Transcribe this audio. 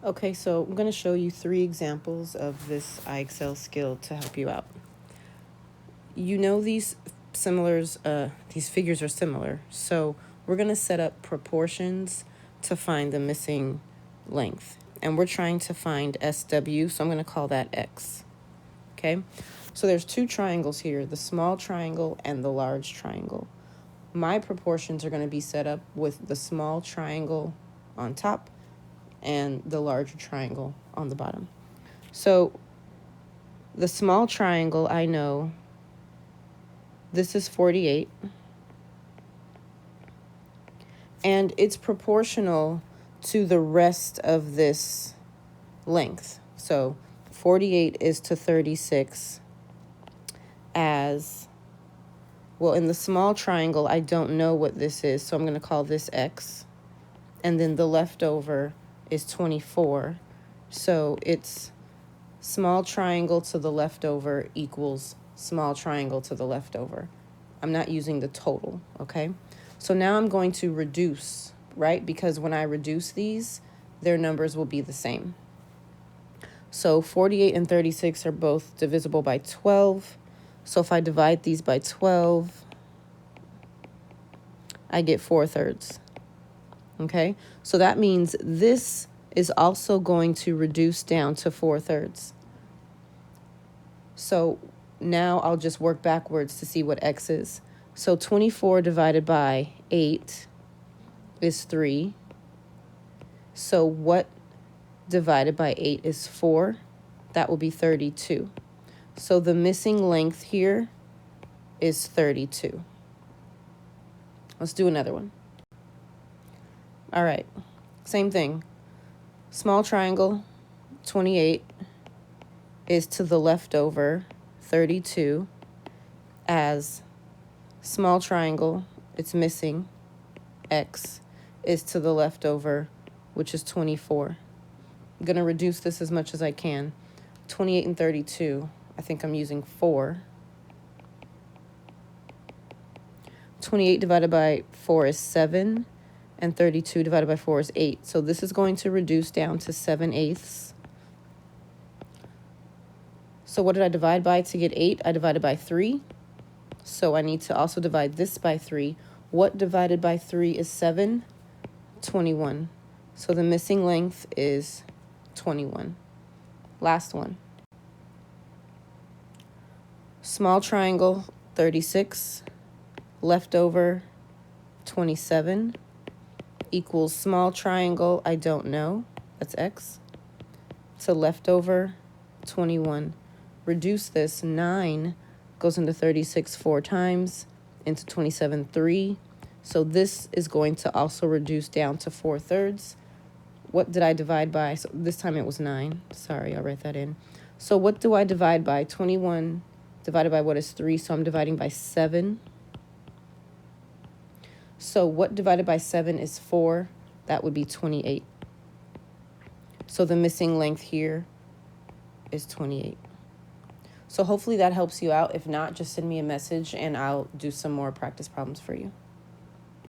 Okay, so I'm going to show you 3 examples of this IXL skill to help you out. You know these figures are similar, so we're going to set up proportions to find the missing length. And we're trying to find SW, so I'm going to call that X. Okay, so there's 2 triangles here, the small triangle and the large triangle. My proportions are going to be set up with the small triangle on top and the larger triangle on the bottom. So the small triangle, I know this is 48, and it's proportional to the rest of this length. So 48 is to 36 as, well, in the small triangle, I don't know what this is, so I'm going to call this X. And then the leftover is 24. So it's small triangle to the leftover equals small triangle to the leftover. I'm not using the total, okay? So now I'm going to reduce, right? Because when I reduce these, their numbers will be the same. So 48 and 36 are both divisible by 12. So if I divide these by 12, I get 4/3. Okay? So that means this is also going to reduce down to 4/3. So now I'll just work backwards to see what X is. So 24 divided by 8 is 3. So what divided by 8 is 4? That will be 32. So the missing length here is 32. Let's do another one. All right, same thing. Small triangle, 28, is to the leftover 32, as small triangle, it's missing, X, is to the leftover, which is 24. I'm going to reduce this as much as I can. 28 and 32, I think I'm using 4. 28 divided by 4 is 7, and 32 divided by 4 is 8. So this is going to reduce down to 7/8. So what did I divide by to get 8? I divided by 3. So I need to also divide this by 3. What divided by 3 is 7? 21. So the missing length is 21. Last one. Small triangle, 36. Leftover, 27. Equals small triangle, I don't know. That's X. To leftover, 21. Reduce this, 9 goes into 36 4 times, into 27 3. So this is going to also reduce down to 4/3. What did I divide by? So this time it was 9. Sorry, I'll write that in. So what do I divide by? 21 divided by what is 3? So I'm dividing by 7. So what divided by 7 is 4? That would be 28. So the missing length here is 28. So hopefully that helps you out. If not, just send me a message and I'll do some more practice problems for you.